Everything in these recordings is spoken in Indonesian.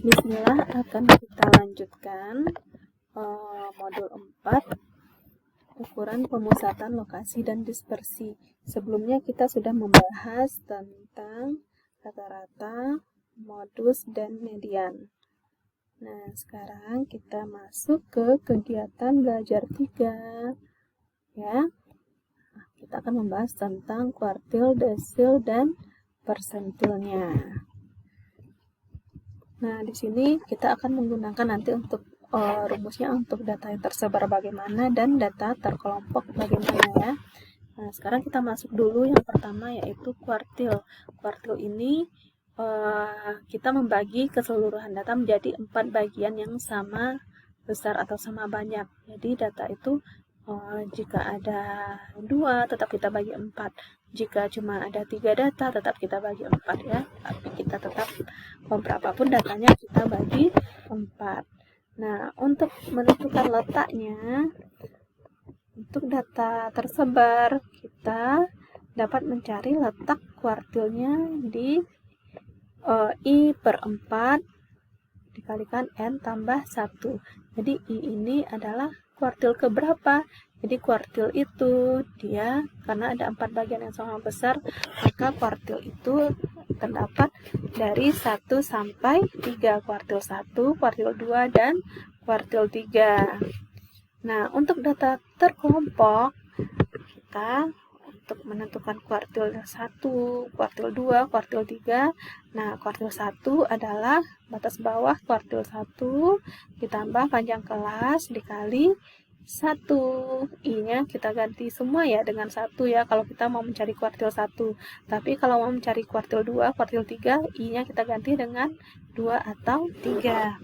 Bismillah, akan kita lanjutkan modul 4, ukuran pemusatan lokasi dan dispersi. Sebelumnya kita sudah membahas tentang rata-rata, modus, dan median. Nah, sekarang kita masuk ke kegiatan belajar 3. Ya. Nah, kita akan membahas tentang kuartil, desil, dan persentilnya. Nah, di sini kita akan menggunakan nanti untuk rumusnya untuk data yang tersebar bagaimana dan data terkelompok bagaimana ya. Nah, sekarang kita masuk dulu yang pertama yaitu kuartil. Kuartil ini kita membagi keseluruhan data menjadi 4 bagian yang sama besar atau sama banyak. Jadi data itu jika ada 2 tetap kita bagi 4. Jika cuma ada 3 data tetap kita bagi 4 ya. Tapi kita tetap berapapun datanya kita bagi 4. Nah, untuk menentukan letaknya, untuk data tersebar kita dapat mencari letak kuartilnya di I per 4 dikalikan N tambah 1. Jadi I ini adalah kuartil keberapa? Jadi kuartil itu dia karena ada 4 bagian yang sama besar, maka kuartil itu terdapat dari 1 sampai 3. Kuartil 1, kuartil 2, dan kuartil 3. Nah, untuk data terkelompok, kita untuk menentukan kuartil 1, kuartil 2, kuartil 3. Nah, kuartil 1 adalah batas bawah kuartil 1 ditambah panjang kelas dikali 1. I-nya kita ganti semua ya dengan 1 ya kalau kita mau mencari kuartil 1. Tapi kalau mau mencari kuartil 2, kuartil 3, I-nya kita ganti dengan 2 atau 3.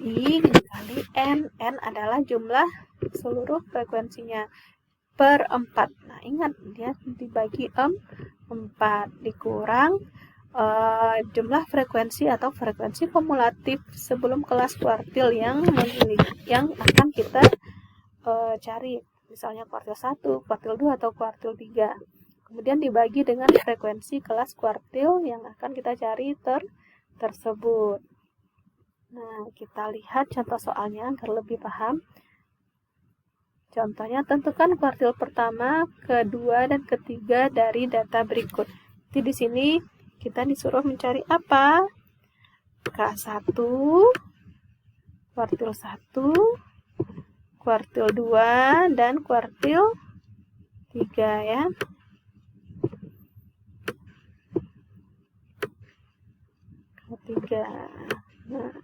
I dikali N. N adalah jumlah seluruh frekuensinya per 4. Nah, ingat dia dibagi 4 dikurang jumlah frekuensi atau frekuensi kumulatif sebelum kelas kuartil yang akan kita cari. Misalnya kuartil 1, kuartil 2, atau kuartil 3. Kemudian dibagi dengan frekuensi kelas kuartil yang akan kita cari tersebut. Nah, kita lihat contoh soalnya agar lebih paham. Contohnya, tentukan kuartil pertama, kedua, dan ketiga dari data berikut. Jadi di sini kita disuruh mencari apa? K1, kuartil 1, kuartil 2, dan kuartil 3 ya. K3. Nah,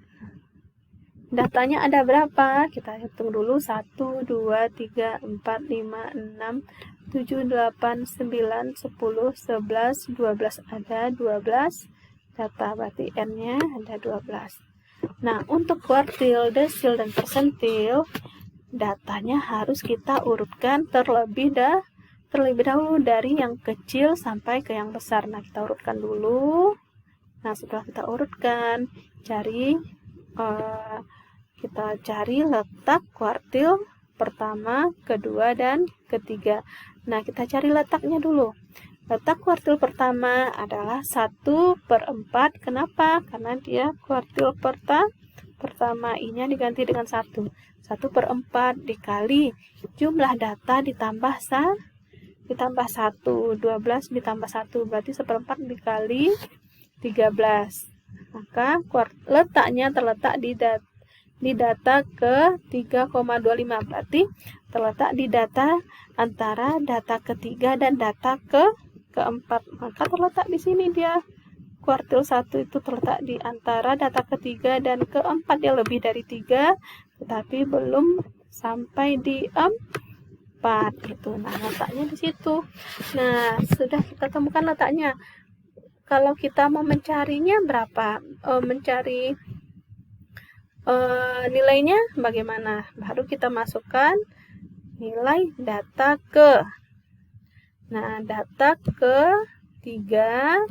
datanya ada berapa? Kita hitung dulu. 1, 2, 3, 4, 5, 6, 7, 8, 9, 10, 11, 12. Ada 12 data, berarti N-nya ada 12. Nah, untuk kuartil, desil, dan persentil, datanya harus kita urutkan terlebih dahulu dari yang kecil sampai ke yang besar. Nah, kita urutkan dulu. Nah, setelah kita urutkan, kita cari letak kuartil pertama, kedua, dan ketiga. Nah, kita cari letaknya dulu. Letak kuartil pertama adalah 1 per 4. Kenapa? Karena dia kuartil pertama. I-nya diganti dengan 1. 1 per 4 dikali jumlah data ditambah 1. 12 ditambah 1. Berarti 1/4 dikali 13. Maka letaknya terletak di data ke 3,25. Berarti terletak di data antara data ketiga dan data keempat. Maka terletak di sini dia. Kuartil 1 itu terletak di antara data ketiga dan keempat. Dia lebih dari 3, tetapi belum sampai di 4 gitu. Nah, letaknya di situ. Nah, sudah kita temukan letaknya. Kalau kita mau mencarinya berapa? Mencari nilainya bagaimana? Baru kita masukkan nilai data ke. Nah, data ke 3.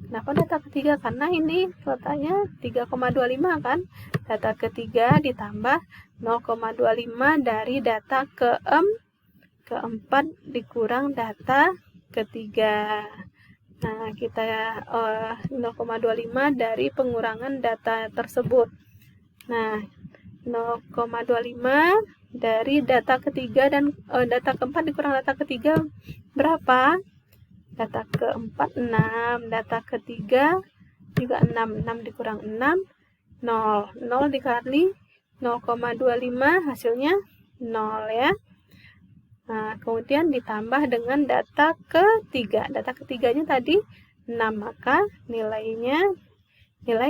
Kenapa data ketiga? Karena ini letaknya 3,25 kan? Data ketiga ditambah 0,25 dari data keempat dikurang data ketiga. Nah, kita 0,25 dari pengurangan data tersebut. Nah, 0,25 dari data ketiga dan data keempat dikurang data ketiga berapa? Data keempat 6, data ketiga juga 6, 6 dikurang 6, 0, 0 dikali 0,25 hasilnya 0 ya. Nah, kemudian ditambah dengan data ketiga. Data ketiganya tadi 6, maka nilai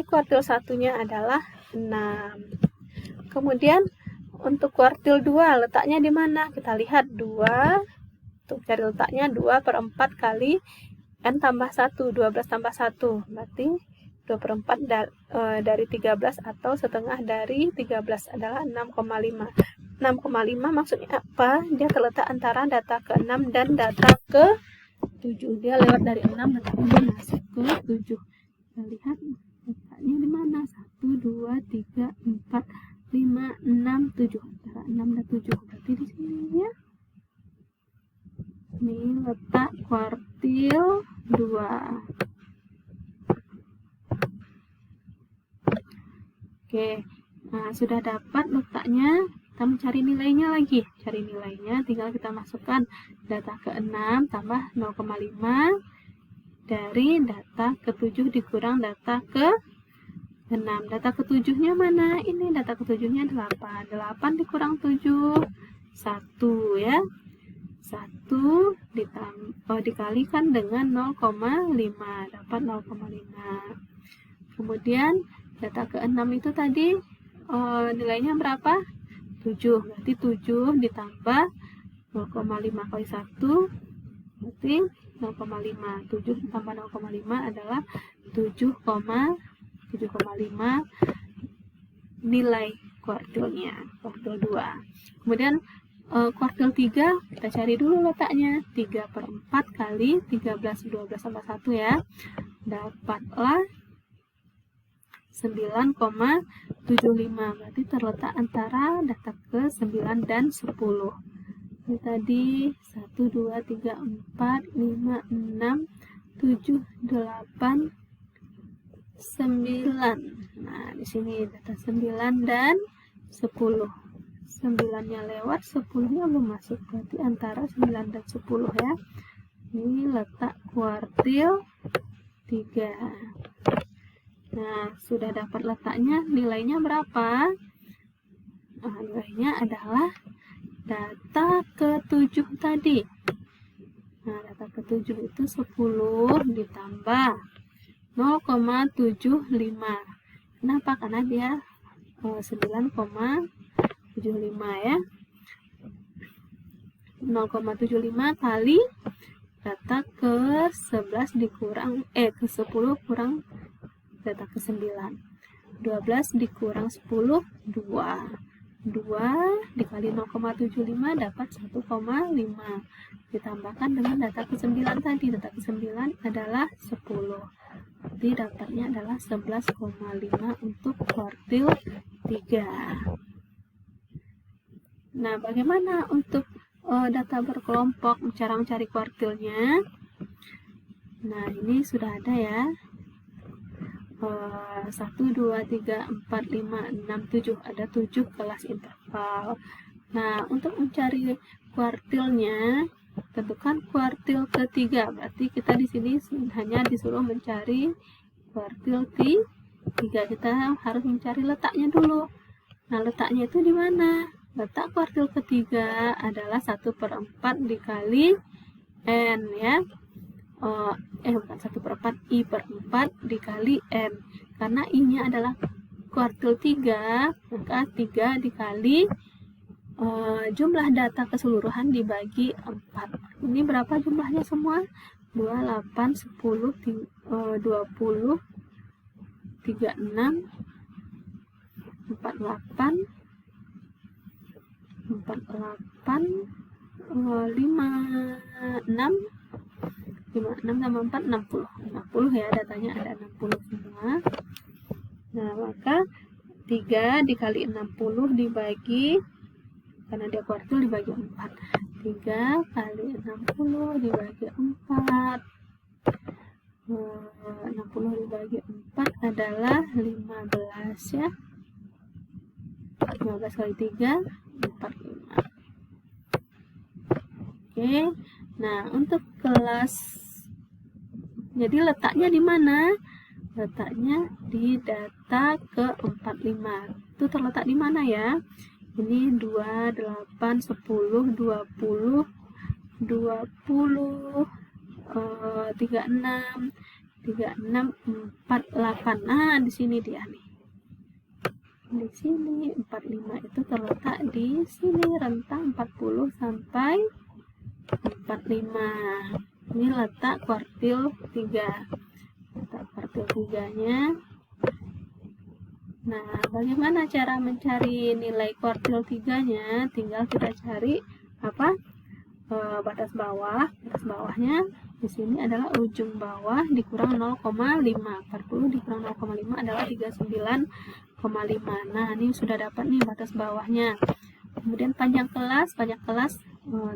kuartil satunya adalah 6. Kemudian untuk kuartil 2 letaknya di mana? Kita lihat 2, untuk cari letaknya 2 per 4 kali N tambah 1, 12 tambah 1, berarti 2 per 4 dari 13 atau setengah dari 13 adalah 6,5. 6,5 maksudnya apa? Dia terletak antara data ke-6 dan data ke-7. Dia lewat dari 6 tetapi dia masuk ke 7. Kita lihat letaknya di mana? 1, 2, 3, 4, 5, 6, 7. Antara 6 dan 7. Berarti di sini ya. Ini letak kuartil 2. Oke. Nah, sudah dapat letaknya. Kita mencari nilainya lagi. Cari nilainya tinggal kita masukkan data ke-6 tambah 0,5 dari data ke-7 dikurang data ke-6. Data ke-7-nya mana? Ini data ke-7-nya 8. 8 dikurang 7, 1 ya. 1 dikalikan dengan 0,5, dapat 0,5. Kemudian data ke-6 itu tadi nilainya berapa? 7, berarti 7 ditambah 0,5 kali 1 berarti 0,5. 7 ditambah 0,5 adalah 7,5 nilai kuartilnya, kuartil 2. Kemudian kuartil 3 kita cari dulu letaknya. 3 per 4 kali 13, 12 tambah 1 ya, dapatlah 9,75, berarti terletak antara data ke-9 dan 10. Ini tadi 1, 2, 3, 4, 5, 6, 7, 8, 9. Nah, di sini data 9 dan 10. 9-nya lewat, 10-nya belum masuk, berarti antara 9 dan 10 ya. Ini letak kuartil 3. Nah, sudah dapat letaknya, nilainya berapa? Nah, nilainya adalah data ke-7 tadi. Nah, data ke-7 itu 10 ditambah 0,75. Kenapa? Karena dia 9,75 ya. 0,75 kali data ke-11 dikurang ke-10 kurang data ke-9. 12 dikurang 10, 2. 2 dikali 0,75 dapat 1,5. Ditambahkan dengan data ke-9 tadi. Data ke-9 adalah 10. Jadi dapatnya adalah 11,5 untuk kuartil 3. Nah, bagaimana untuk data berkelompok, cara mencari kuartilnya? Nah, ini sudah ada ya. 1, 2, 3, 4, 5, 6, 7. Ada 7 kelas interval. Nah, untuk mencari kuartilnya, tentukan kuartil ketiga. Berarti kita di sini hanya disuruh mencari kuartil 3. Kita harus mencari letaknya dulu. Nah, letaknya itu di mana? Letak kuartil ketiga adalah 1 per 4 dikali N ya. Bukan 1 per 4, I per 4 dikali N. Karena I-nya adalah kuartil 3, maka 3 dikali jumlah data keseluruhan dibagi 4. Ini berapa jumlahnya semua? 28, 10, 20, 36, 48, 56, 56 tambah 4, 60. 60 ya, datanya ada 60 semua. Nah, maka 3 dikali 60 dibagi, karena dia kuartil, dibagi 4. 3 kali 60 dibagi 4. 60 dibagi 4 adalah 15 ya. 15 kali 3, 45. Oke, nah untuk kelas, jadi letaknya di mana? Letaknya di data ke-45. Itu terletak di mana ya? Ini 2, 8, 10, 20, 36, 36, 48. Nah, di sini dia nih. Di sini 45 itu terletak di sini, rentang 40 sampai 45. Ini letak kuartil 3. Letak kuartil 3-nya. Nah, bagaimana cara mencari nilai kuartil 3-nya? Tinggal kita cari apa? Batas bawah. Batas bawahnya di sini adalah ujung bawah dikurang 0,5. 40 dikurang 0,5 adalah 39,5. Nah, ini sudah dapat nih batas bawahnya. Kemudian panjang kelas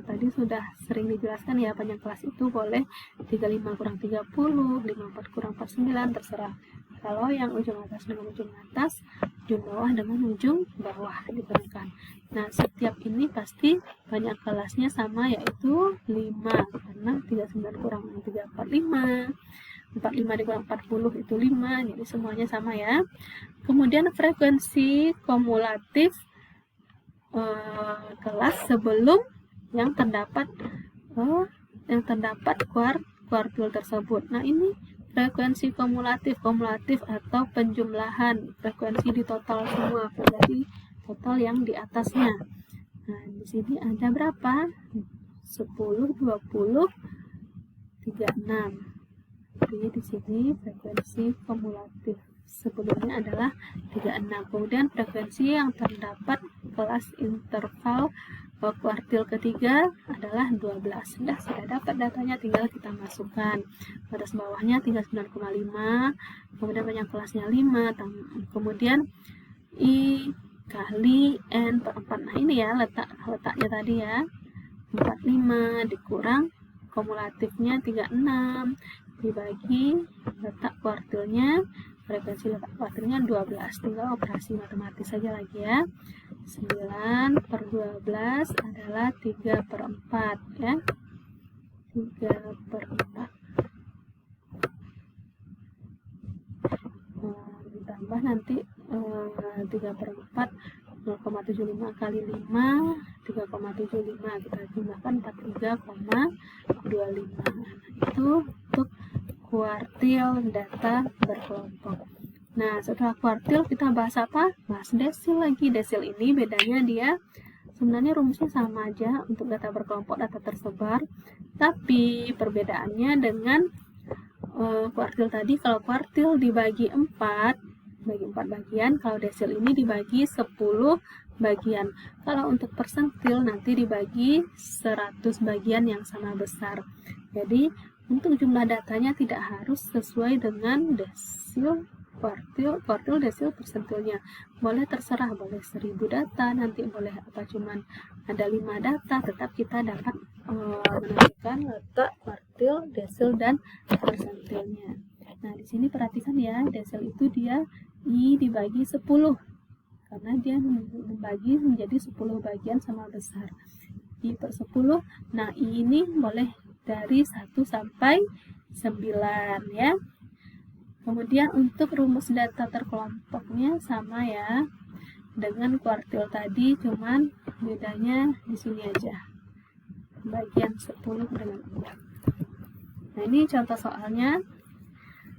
tadi sudah sering dijelaskan ya, panjang kelas itu boleh 35 kurang 30, 54 kurang 49, terserah. Kalau yang ujung atas dengan ujung atas, ujung bawah dengan ujung bawah diberikan. Nah, setiap ini pasti panjang kelasnya sama, yaitu 5, karena 39 kurang 3, 45. 45 dikurang 40 itu 5, jadi semuanya sama ya. Kemudian frekuensi kumulatif kelas sebelum yang terdapat kuartil tersebut. Nah, ini frekuensi kumulatif atau penjumlahan frekuensi di total semua, berarti total yang di atasnya. Nah, di sini ada berapa? 10, 20, 36. Jadi di sini frekuensi kumulatif sebelumnya adalah 36. Kemudian frekuensi yang terdapat kelas interval kuartil ketiga adalah 12. Sudah dapat datanya, tinggal kita masukkan. Batas bawahnya 39,5, kemudian panjang kelasnya 5, kemudian I kali N per 4. Nah, ini ya letaknya tadi ya. 45 dikurang kumulatifnya 36 dibagi letak kuartilnya, frekuensi letak kuartilnya 12. Tinggal operasi matematis saja lagi ya. 9 per 12 adalah 3 per 4 ya. 3 per 4. Ditambah nanti 3 per 4, 0,75 kali 5, 3,75. Kita jumlahkan 43,25. Itu untuk kuartil data berkelompok. Nah, setelah kuartil kita bahas apa? Bahas desil lagi. Desil ini bedanya dia sebenarnya rumusnya sama aja untuk data berkelompok, data tersebar, tapi perbedaannya dengan kuartil tadi, kalau kuartil dibagi 4 bagian, kalau desil ini dibagi 10 bagian. Kalau untuk persentil nanti dibagi 100 bagian yang sama besar. Jadi untuk jumlah datanya tidak harus sesuai dengan desil, kuartil, desil, persentilnya. Boleh terserah, boleh 1000 data, nanti boleh apa cuman ada 5 data, tetap kita dapat menentukan letak kuartil, desil, dan persentilnya. Nah, di sini perhatikan ya, desil itu dia I dibagi 10, karena dia membagi menjadi 10 bagian sama besar. I per 10, nah I ini boleh dari 1 sampai 9 ya. Kemudian untuk rumus data terkelompoknya sama ya dengan kuartil tadi, cuman bedanya di sini aja, bagian 10 dengan 4. Nah, ini contoh soalnya.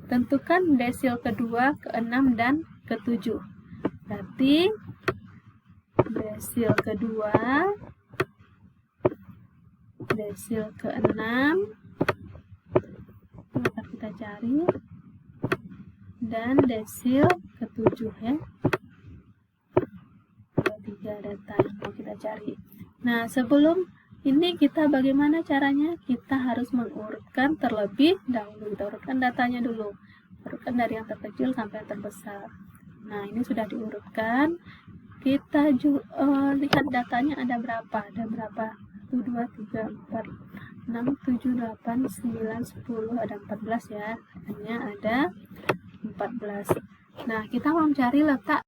Tentukan desil kedua, ke-6 dan ke-7. Berarti desil kedua, desil ke-6 akan kita cari, dan desil ke-7 ya. Ada 3 data yang mau kita cari. Nah, sebelum ini kita bagaimana caranya? Kita harus mengurutkan terlebih dahulu. Kita urutkan datanya dulu. Urutkan dari yang terkecil sampai yang terbesar. Nah, ini sudah diurutkan. Kita lihat datanya ada berapa. Ada berapa? 1, 2, 3, 4, 6, 7, 8, 9, 10, ada 14 ya. Hanya ada 14. Nah, kita mau mencari letak